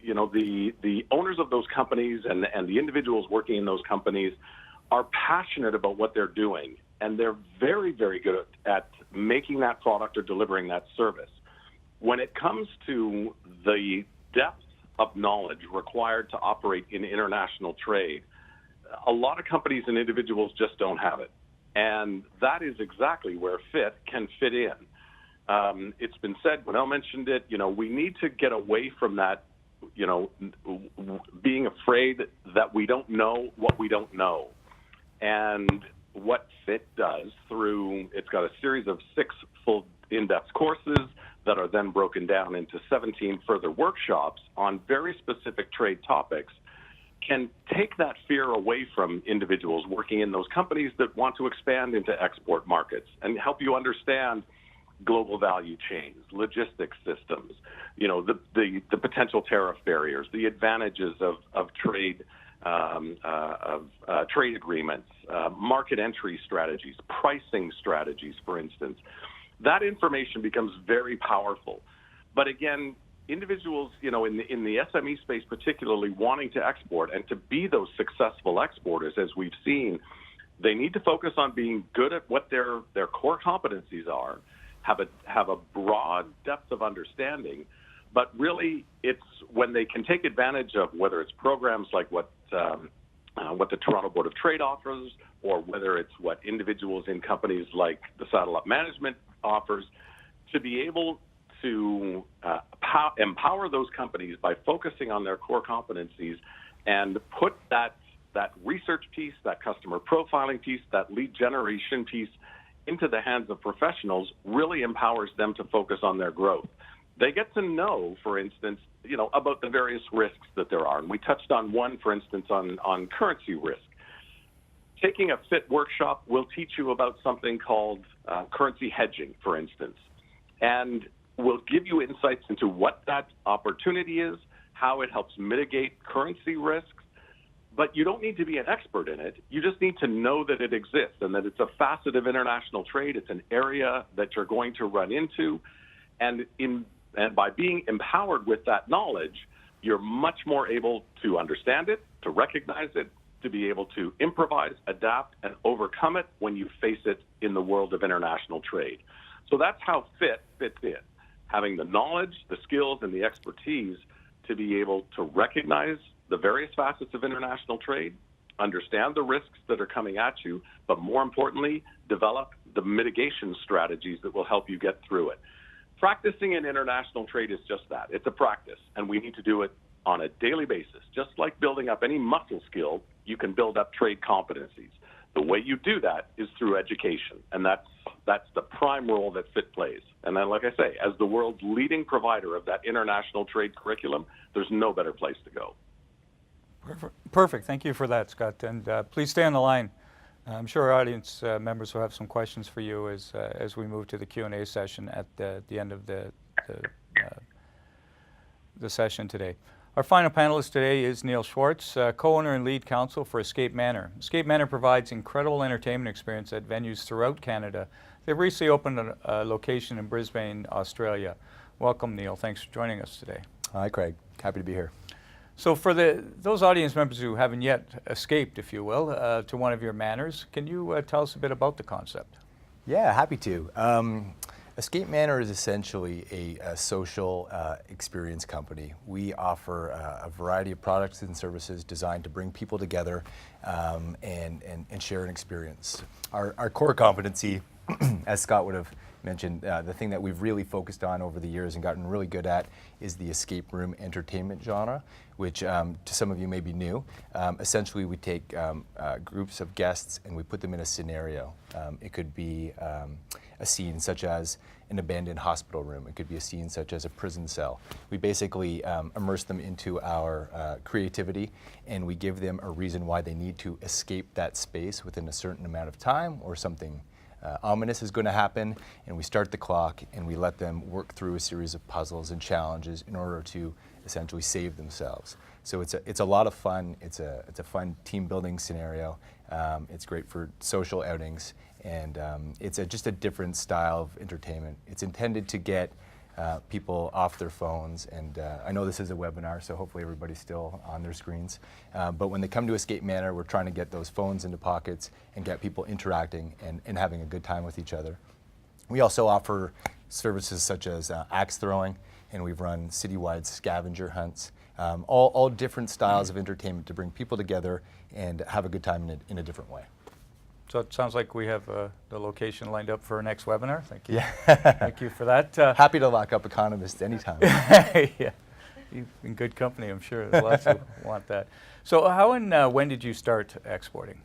the owners of those companies and the individuals working in those companies are passionate about what they're doing. And they're very, very good at making that product or delivering that service. When it comes to the depth of knowledge required to operate in international trade, a lot of companies and individuals just don't have it. And that is exactly where FIT can fit in. It's been said, Gwenelle mentioned it, we need to get away from that, being afraid that we don't know what we don't know. And what FIT does it's got a series of 6 full in-depth courses that are then broken down into 17 further workshops on very specific trade topics, can take that fear away from individuals working in those companies that want to expand into export markets and help you understand global value chains, logistics systems, the potential tariff barriers, the advantages of trade trade agreements, market entry strategies, pricing strategies, for instance. That information becomes very powerful. But again, individuals, in the SME space particularly, wanting to export and to be those successful exporters, as we've seen, they need to focus on being good at what their core competencies are, have a broad depth of understanding, but really it's when they can take advantage of whether it's programs like what the Toronto Board of Trade offers, or whether it's what individuals in companies like the Saddle Up Management offers, to be able to empower those companies by focusing on their core competencies and put that research piece, that customer profiling piece, that lead generation piece into the hands of professionals really empowers them to focus on their growth. They get to know, for instance, about the various risks that there are. And we touched on one, for instance, on currency risk. Taking a FIT workshop will teach you about something called currency hedging, for instance, and will give you insights into what that opportunity is, how it helps mitigate currency risks. But you don't need to be an expert in it. You just need to know that it exists and that it's a facet of international trade. It's an area that you're going to run into. And by being empowered with that knowledge, you're much more able to understand it, to recognize it, to be able to improvise, adapt, and overcome it when you face it in the world of international trade. So that's how FIT fits in, having the knowledge, the skills, and the expertise to be able to recognize the various facets of international trade, understand the risks that are coming at you, but more importantly, develop the mitigation strategies that will help you get through it. Practicing in international trade is just that. It's a practice, and we need to do it on a daily basis. Just like building up any muscle skill, you can build up trade competencies. The way you do that is through education, and that's the prime role that FIT plays. And then, like I say, as the world's leading provider of that international trade curriculum, there's no better place to go. Perfect. Thank you for that, Scott. And please stay on the line. I'm sure our audience members will have some questions for you as we move to the Q&A session at the end of the session today. Our final panelist today is Neil Schwartz, co-owner and lead counsel for Escape Manor. Escape Manor provides incredible entertainment experience at venues throughout Canada. They've recently opened a location in Brisbane, Australia. Welcome, Neil. Thanks for joining us today. Hi, Craig. Happy to be here. So for those audience members who haven't yet escaped, if you will, to one of your manors, can you tell us a bit about the concept? Yeah, happy to. Escape Manor is essentially a social experience company. We offer a variety of products and services designed to bring people together and share an experience. Our core competency, as Scott would have mentioned, the thing that we've really focused on over the years and gotten really good at is the escape room entertainment genre, which to some of you may be new. Essentially, we take groups of guests and we put them in a scenario. It could be a scene such as an abandoned hospital room. It could be a scene such as a prison cell. We basically immerse them into our creativity, and we give them a reason why they need to escape that space within a certain amount of time, or something ominous is going to happen, and we start the clock and we let them work through a series of puzzles and challenges in order to essentially save themselves. So it's a lot of fun. It's a fun team building scenario. It's great for social outings, and it's just a different style of entertainment. It's intended to get people off their phones, and I know this is a webinar, so hopefully everybody's still on their screens. But when they come to Escape Manor, we're trying to get those phones into pockets and get people interacting and having a good time with each other. We also offer services such as axe throwing, and we've run citywide scavenger hunts, all different styles of entertainment to bring people together and have a good time in a different way. So it sounds like we have the location lined up for our next webinar. Thank you. Yeah. Thank you for that. Happy to lock up economists anytime. Yeah, you're in good company, I'm sure. There's lots who want that. So how and when did you start exporting?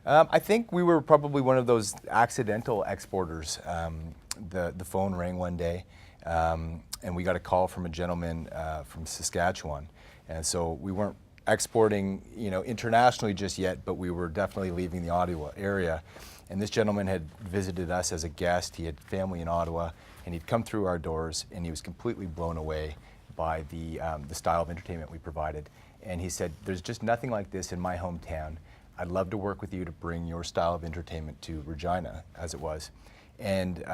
I think we were probably one of those accidental exporters. The phone rang one day, and we got a call from a gentleman from Saskatchewan, and so we weren't exporting, internationally just yet, but we were definitely leaving the Ottawa area. And this gentleman had visited us as a guest. He had family in Ottawa, and he'd come through our doors, and he was completely blown away by the style of entertainment we provided. And he said, "There's just nothing like this in my hometown. I'd love to work with you to bring your style of entertainment to Regina," as it was. And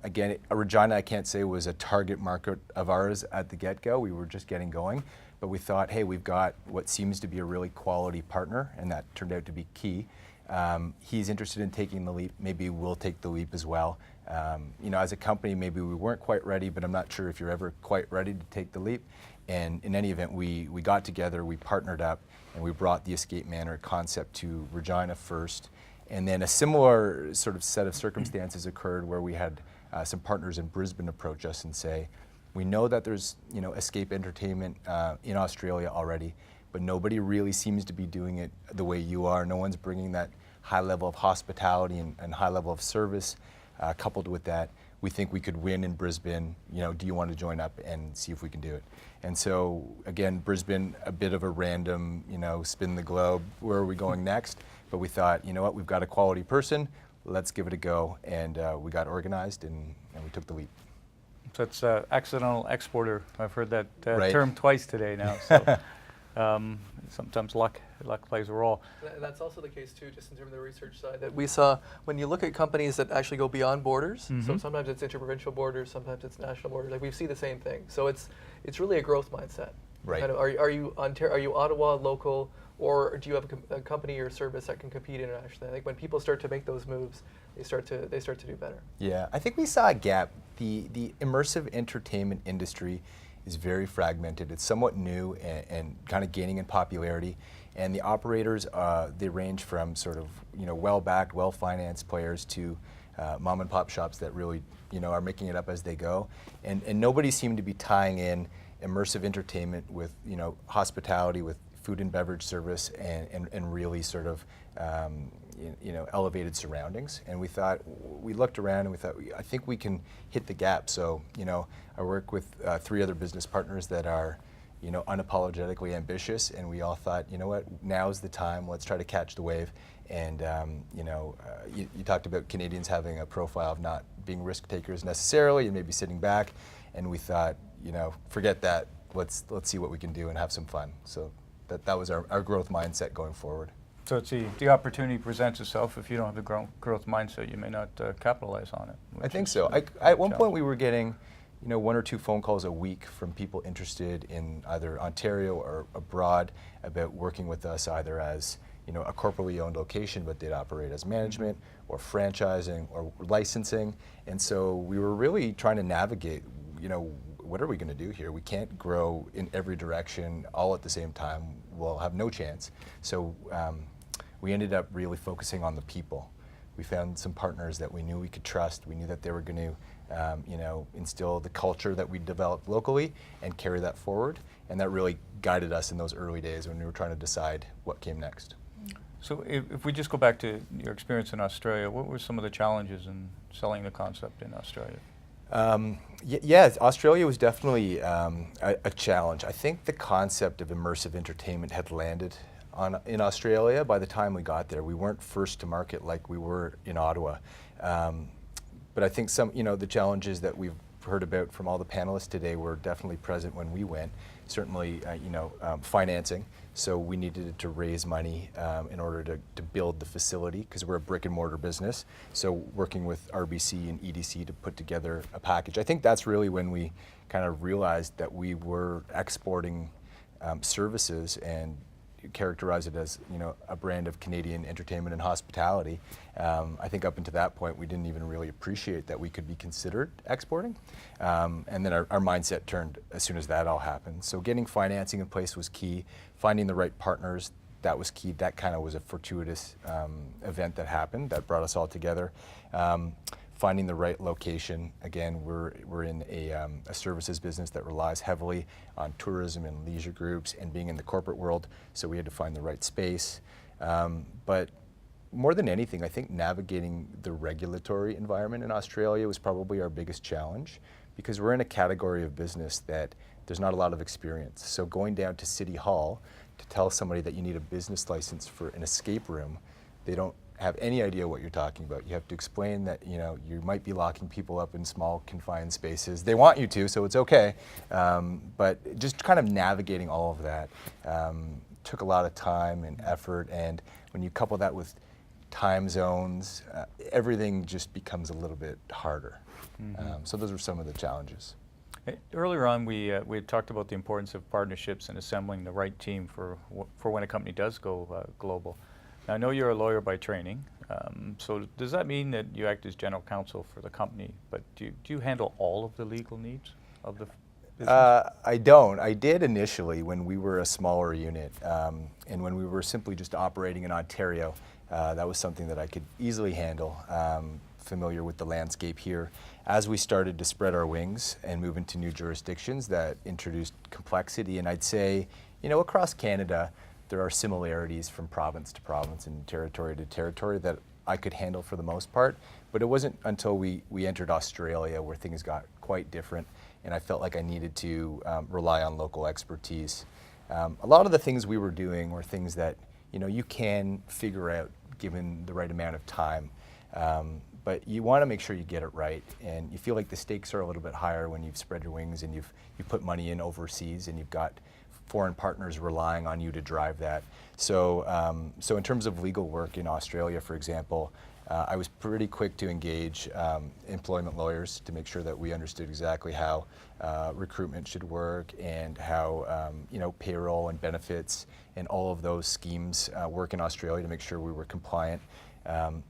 again, Regina, I can't say was a target market of ours at the get-go. We were just getting going. But we thought, hey, we've got what seems to be a really quality partner, and that turned out to be key. He's interested in taking the leap. Maybe we'll take the leap as well. As a company, maybe we weren't quite ready, but I'm not sure if you're ever quite ready to take the leap. And in any event, we got together, we partnered up, and we brought the Escape Manor concept to Regina first. And then a similar sort of set of circumstances occurred where we had some partners in Brisbane approach us and say, "We know that there's escape entertainment in Australia already, but nobody really seems to be doing it the way you are. No one's bringing that high level of hospitality and high level of service coupled with that. We think we could win in Brisbane. Do you want to join up and see if we can do it?" And so again, Brisbane, a bit of a random, spin the globe. Where are we going next? But we thought, you know what, we've got a quality person. Let's give it a go, and we got organized and we took the leap. So it's accidental exporter. I've heard that Right. term twice today now. So sometimes luck plays a role. That's also the case too, just in terms of the research side, that we saw when you look at companies that actually go beyond borders. So sometimes it's interprovincial borders, sometimes it's national borders. Like we see the same thing. So it's really a growth mindset. Right. Kind of, are you Ottawa local, or do you have a company or service that can compete internationally? Like when people start to make those moves, they start to do better. Yeah, I think we saw a gap. The immersive entertainment industry is very fragmented. It's somewhat new and kind of gaining in popularity. And the operators, they range from sort of well-backed, well-financed players to mom and pop shops that really are making it up as they go. And nobody seemed to be tying in immersive entertainment with hospitality, with food and beverage service, and really sort of elevated surroundings. And we looked around and we thought, I think we can hit the gap. So I work with 3 other business partners that are unapologetically ambitious, and we all thought, now's the time. Let's try to catch the wave. And you talked about Canadians having a profile of not being risk takers necessarily, and maybe sitting back. And we thought, forget that. Let's see what we can do and have some fun. So that was our growth mindset going forward. So it's the opportunity presents itself. If you don't have the growth mindset, you may not capitalize on it. I think so. At one point, we were getting 1 or 2 phone calls a week from people interested in either Ontario or abroad about working with us, either as a corporately owned location, but they'd operate as management or franchising or licensing. And so we were really trying to navigate, what are we going to do here? We can't grow in every direction all at the same time. We'll have no chance. So we ended up really focusing on the people. We found some partners that we knew we could trust. We knew that they were going to instill the culture that we developed locally and carry that forward. And that really guided us in those early days when we were trying to decide what came next. So if we just go back to your experience in Australia, what were some of the challenges in selling the concept in Australia? Yeah, Australia was definitely a challenge. I think the concept of immersive entertainment had landed in Australia by the time we got there. We weren't first to market like we were in Ottawa. But I think the challenges that we've heard about from all the panelists today were definitely present when we went. Certainly, financing. So we needed to raise money in order to build the facility because we're a brick and mortar business. So working with RBC and EDC to put together a package. I think that's really when we kind of realized that we were exporting services and characterize it as a brand of Canadian entertainment and hospitality. I think up until that point we didn't even really appreciate that we could be considered exporting, and then our mindset turned as soon as that all happened. So getting financing in place was key. Finding the right partners, that was key. That kind of was a fortuitous event that happened that brought us all together. Finding the right location. Again, we're in a services business that relies heavily on tourism and leisure groups and being in the corporate world, so we had to find the right space. But more than anything, I think navigating the regulatory environment in Australia was probably our biggest challenge because we're in a category of business that there's not a lot of experience. So going down to City Hall to tell somebody that you need a business license for an escape room, they don't have any idea what you're talking about. You have to explain that you might be locking people up in small confined spaces. They want you to, so it's okay. But just kind of navigating all of that took a lot of time and effort. And when you couple that with time zones, everything just becomes a little bit harder. So those were some of the challenges. Earlier on, we had talked about the importance of partnerships and assembling the right team for when a company does go global. Now, I know you're a lawyer by training, so does that mean that you act as general counsel for the company, but do you handle all of the legal needs of the business? I don't. I did initially when we were a smaller unit, and when we were simply just operating in Ontario. That was something that I could easily handle, familiar with the landscape here. As we started to spread our wings and move into new jurisdictions, that introduced complexity, and I'd say, across Canada, there are similarities from province to province and territory to territory that I could handle for the most part, but it wasn't until we entered Australia where things got quite different, and I felt like I needed to rely on local expertise. A lot of the things we were doing were things that you can figure out given the right amount of time, but you want to make sure you get it right, and you feel like the stakes are a little bit higher when you've spread your wings and you've put money in overseas and you've got foreign partners relying on you to drive that. So in terms of legal work in Australia, for example, I was pretty quick to engage employment lawyers to make sure that we understood exactly how recruitment should work and how payroll and benefits and all of those schemes work in Australia to make sure we were compliant.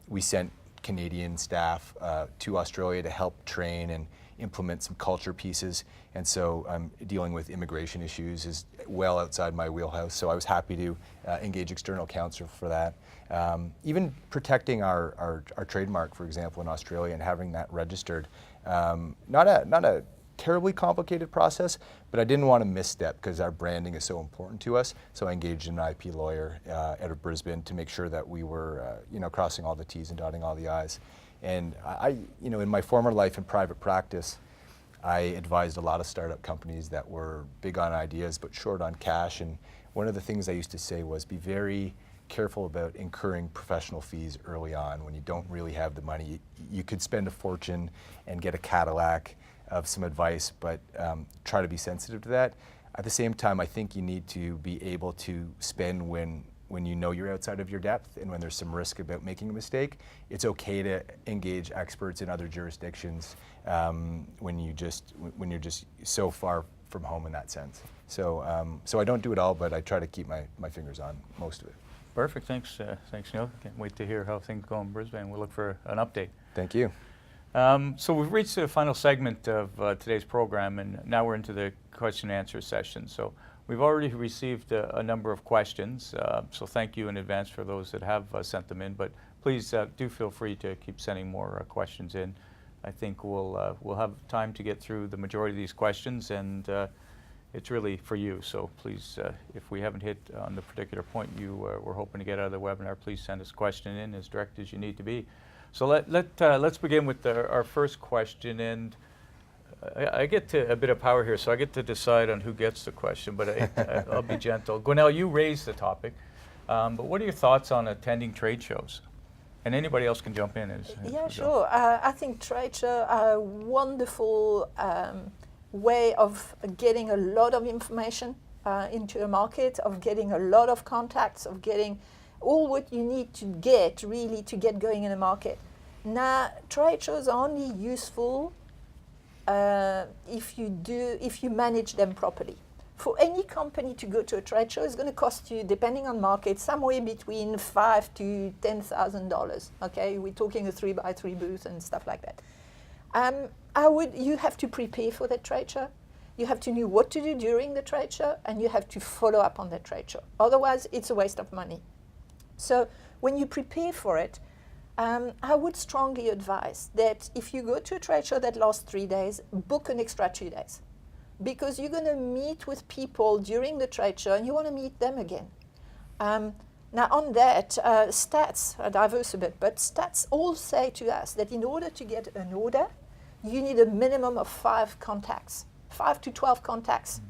We sent Canadian staff to Australia to help train and implement some culture pieces, and so dealing with immigration issues is well outside my wheelhouse, so I was happy to engage external counsel for that. Even protecting our trademark, for example, in Australia and having that registered, not a terribly complicated process, but I didn't want to misstep because our branding is so important to us, so I engaged an IP lawyer out of Brisbane to make sure that we were crossing all the T's and dotting all the I's. And I in my former life in private practice, I advised a lot of startup companies that were big on ideas but short on cash. And one of the things I used to say was be very careful about incurring professional fees early on when you don't really have the money. You could spend a fortune and get a Cadillac of some advice, but try to be sensitive to that. At the same time, I think you need to be able to spend when you know you're outside of your depth and when there's some risk about making a mistake. It's okay to engage experts in other jurisdictions when you're just so far from home in that sense. So I don't do it all, but I try to keep my fingers on most of it. Perfect. Thanks, Neil. Can't wait to hear how things go in Brisbane. We'll look for an update. Thank you. So we've reached the final segment of today's program, and now we're into the question and answer session. So we've already received a number of questions, so thank you in advance for those that have sent them in, but please do feel free to keep sending more questions in. I think we'll have time to get through the majority of these questions, and it's really for you. So please, if we haven't hit on the particular point you were hoping to get out of the webinar, please send us a question in as direct as you need to be. So let's begin with our first question, and I get to a bit of power here, so I get to decide on who gets the question, but I'll be gentle. Gwinnell, you raised the topic, but what are your thoughts on attending trade shows? And anybody else can jump in. Yeah, sure. I think trade shows are a wonderful way of getting a lot of information into a market, of getting a lot of contacts, of getting all what you need to get really to get going in a market. Now, trade shows are only useful if you manage them properly. For any company to go to a trade show is going to cost you, depending on market, somewhere between $5,000 to $10,000. Okay, we're talking a 3x3 booth and stuff like that. You have to prepare for that trade show. You have to know what to do during the trade show, and you have to follow up on that trade show. Otherwise, it's a waste of money. So when you prepare for it, I would strongly advise that if you go to a trade show that lasts 3 days, book an extra 2 days. Because you're going to meet with people during the trade show and you want to meet them again. Now on that, stats are diverse a bit, but stats all say to us that in order to get an order, you need a minimum of 5 contacts, 5 to 12 contacts.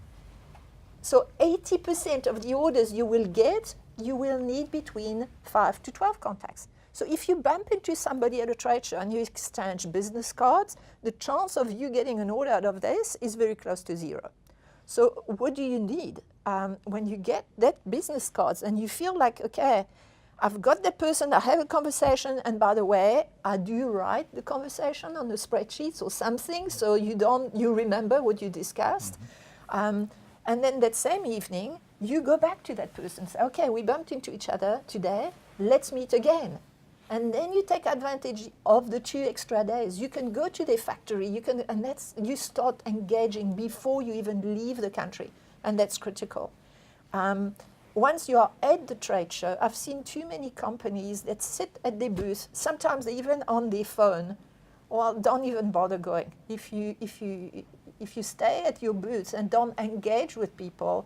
So 80% of the orders you will get, you will need between 5 to 12 contacts. So if you bump into somebody at a trade show and you exchange business cards, the chance of you getting an order out of this is very close to 0. So what do you need? When you get that business cards and you feel like, okay, I've got that person, I have a conversation, and by the way, I do write the conversation on the spreadsheets or something, so you remember what you discussed. Mm-hmm. And then that same evening, you go back to that person and say, okay, we bumped into each other today, let's meet again. And then you take advantage of the 2 extra days. You can go to their factory, you start engaging before you even leave the country, and that's critical. Once you are at the trade show, I've seen too many companies that sit at their booth, sometimes even on their phone, or don't even bother going. If you stay at your booth and don't engage with people,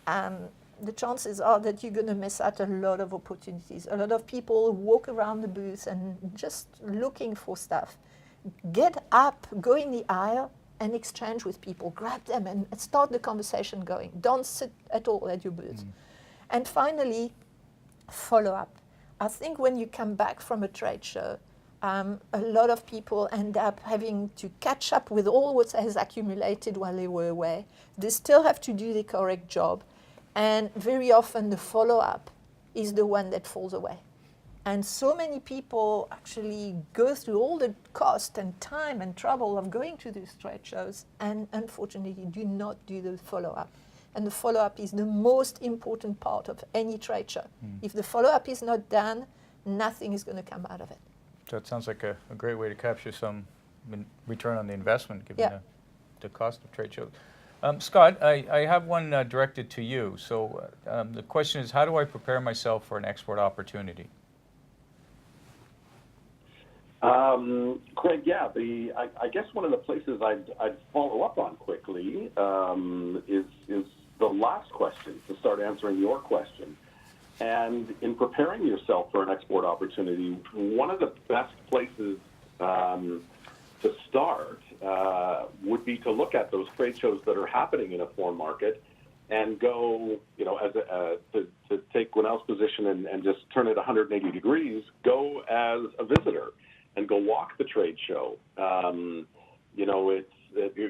the chances are that you're going to miss out a lot of opportunities. A lot of people walk around the booth and just looking for stuff. Get up, go in the aisle, and exchange with people. Grab them and start the conversation going. Don't sit at all at your booth. And finally, follow up. I think when you come back from a trade show, a lot of people end up having to catch up with all what has accumulated while they were away. They still have to do the correct job. And very often the follow-up is the one that falls away. And so many people actually go through all the cost and time and trouble of going to these trade shows and unfortunately do not do the follow-up. And the follow-up is the most important part of any trade show. If the follow-up is not done, nothing is going to come out of it. So it sounds like a great way to capture some return on the investment given the cost of trade shows. Scott, I have one directed to you. So the question is, how do I prepare myself for an export opportunity? Craig, yeah, I guess one of the places I'd follow up on quickly is the last question, to start answering your question. And in preparing yourself for an export opportunity, one of the best places to start would be to look at those trade shows that are happening in a foreign market and go, to take Gwinnell's position and just turn it 180 degrees, go as a visitor and go walk the trade show.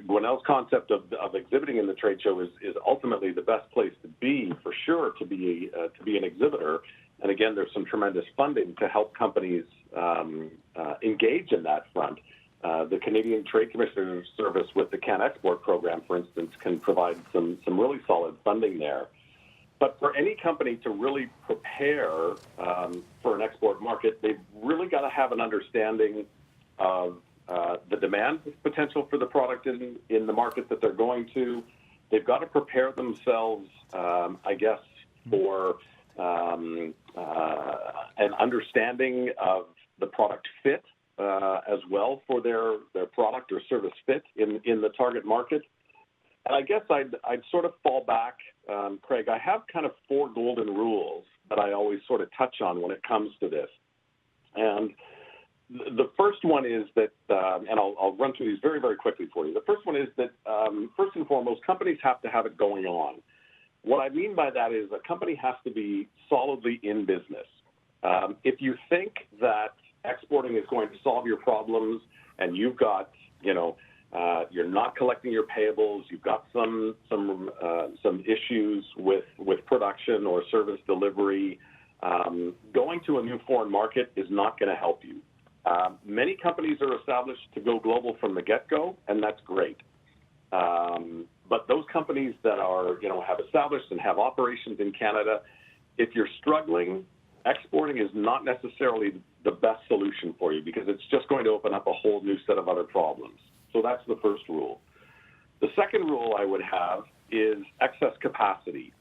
Gwinnell's concept of exhibiting in the trade show is ultimately the best place to be, for sure, to be an exhibitor. And again, there's some tremendous funding to help companies engage in that front. The Canadian Trade Commissioner's Service with the Can Export program, for instance, can provide some really solid funding there. But for any company to really prepare for an export market, they've really got to have an understanding of the demand potential for the product in the market that they're going to. They've got to prepare themselves, I guess, for an understanding of the product fit as well for their product or service fit in the target market. And I guess I'd sort of fall back, Craig. I have kind of 4 golden rules that I always sort of touch on when it comes to this. And the first one is that, and I'll run through these very, very quickly for you. The first one is that, first and foremost, companies have to have it going on. What I mean by that is a company has to be solidly in business. If you think that exporting is going to solve your problems and you've got, you're not collecting your payables, you've got some issues with production or service delivery, going to a new foreign market is not going to help you. Many companies are established to go global from the get-go, and that's great. But those companies that are, have established and have operations in Canada, if you're struggling, exporting is not necessarily the best solution for you because it's just going to open up a whole new set of other problems. So that's the first rule. The second rule I would have is excess capacity.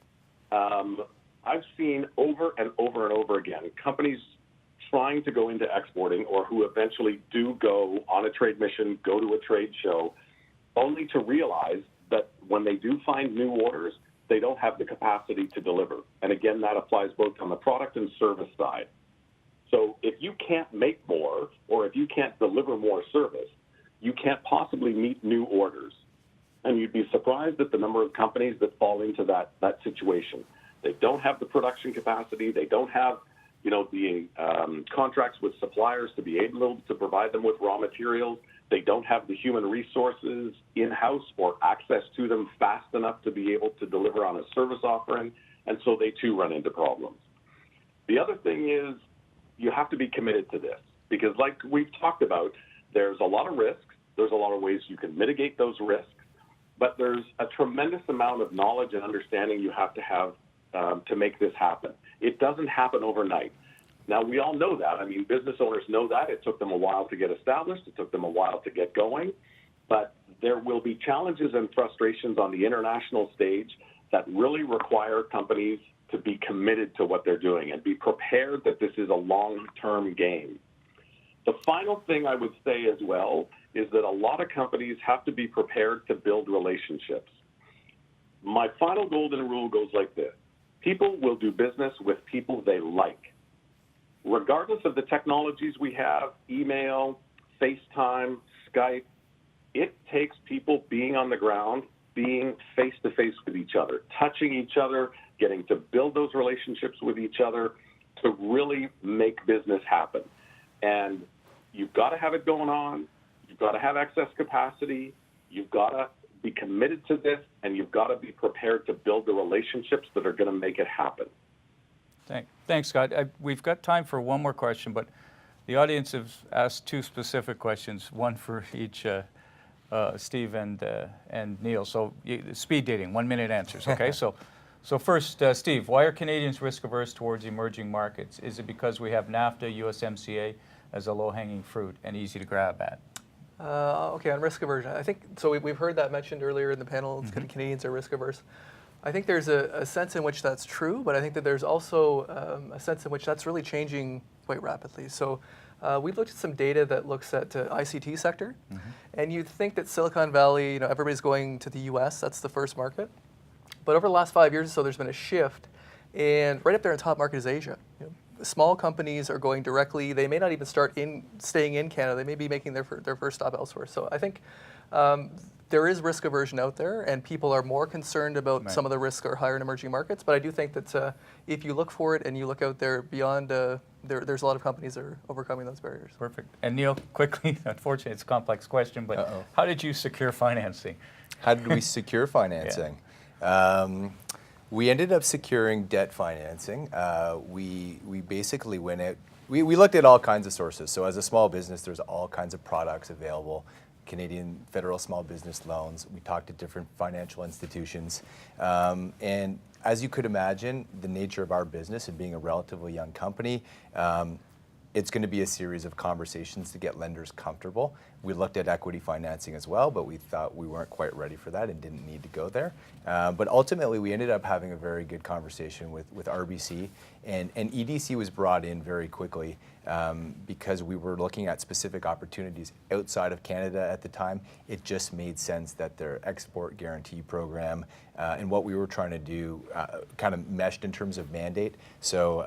I've seen over and over and over again companies trying to go into exporting or who eventually do go on a trade mission, go to a trade show, only to realize that when they do find new orders, they don't have the capacity to deliver. And again, that applies both on the product and service side. So if you can't make more or if you can't deliver more service, you can't possibly meet new orders. And you'd be surprised at the number of companies that fall into that situation. They don't have the production capacity. They don't have, the contracts with suppliers to be able to provide them with raw materials. They don't have the human resources in-house or access to them fast enough to be able to deliver on a service offering, and so they too run into problems. The other thing is you have to be committed to this because like we've talked about, there's a lot of risks. There's a lot of ways you can mitigate those risks, but there's a tremendous amount of knowledge and understanding you have to make this happen. It doesn't happen overnight. Now, we all know that. I mean, business owners know that. It took them a while to get established. It took them a while to get going. But there will be challenges and frustrations on the international stage that really require companies to be committed to what they're doing and be prepared that this is a long-term game. The final thing I would say as well is that a lot of companies have to be prepared to build relationships. My final golden rule goes like this. People will do business with people they like. Regardless of the technologies we have, email, FaceTime, Skype, it takes people being on the ground, being face-to-face with each other, touching each other, getting to build those relationships with each other to really make business happen. And you've got to have it going on. You've got to have excess capacity. You've got to be committed to this, and you've got to be prepared to build the relationships that are going to make it happen. Thanks, Scott. We've got time for one more question, but the audience has asked 2 specific questions, one for each Steve and Neil. So speed dating, 1-minute answers, okay? so first, Steve, why are Canadians risk-averse towards emerging markets? Is it because we have NAFTA, USMCA as a low-hanging fruit and easy to grab at? Okay, on risk aversion, I think, so we've heard that mentioned earlier in the panel, Canadians are risk averse. I think there's a sense in which that's true, but I think that there's also a sense in which that's really changing quite rapidly. So we've looked at some data that looks at ICT sector, and you'd think that Silicon Valley, everybody's going to the US, that's the first market. But over the last 5 years or so, there's been a shift, and right up there in top market is Asia. Small companies are going directly. They may not even staying in Canada. They may be making their first stop elsewhere. So I think there is risk aversion out there, and people are more concerned about some of the risks are higher in emerging markets. But I do think that if you look for it and you look out there beyond, there's a lot of companies that are overcoming those barriers. Perfect. And Neil, quickly, unfortunately, it's a complex question, but how did you secure financing? How did we secure financing? We ended up securing debt financing. We basically went out. We looked at all kinds of sources. So as a small business, there's all kinds of products available. Canadian federal small business loans. We talked to different financial institutions. And as you could imagine, the nature of our business and being a relatively young company, it's going to be a series of conversations to get lenders comfortable. We looked at equity financing as well, but we thought we weren't quite ready for that and didn't need to go there. But ultimately, we ended up having a very good conversation with RBC, and EDC was brought in very quickly because we were looking at specific opportunities outside of Canada at the time. It just made sense that their export guarantee program and what we were trying to do kind of meshed in terms of mandate. So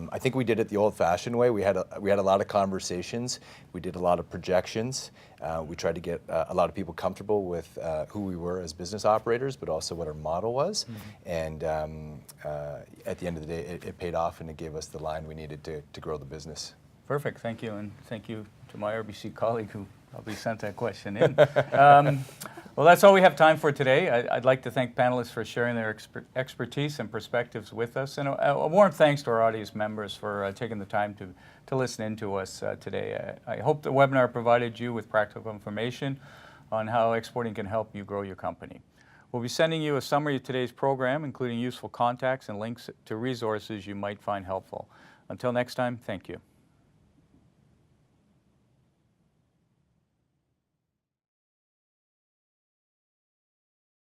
I think we did it the old-fashioned way. We had a lot of conversations. We did a lot of projections. We tried to get a lot of people comfortable with who we were as business operators, but also what our model was. And at the end of the day, it paid off, and it gave us the line we needed to grow the business. Perfect, thank you, and thank you to my RBC colleague who probably sent that question in. Well, that's all we have time for today. I'd like to thank panelists for sharing their expertise and perspectives with us, and a warm thanks to our audience members for taking the time to listen in to us today. I hope the webinar provided you with practical information on how exporting can help you grow your company. We'll be sending you a summary of today's program, including useful contacts and links to resources you might find helpful. Until next time, thank you.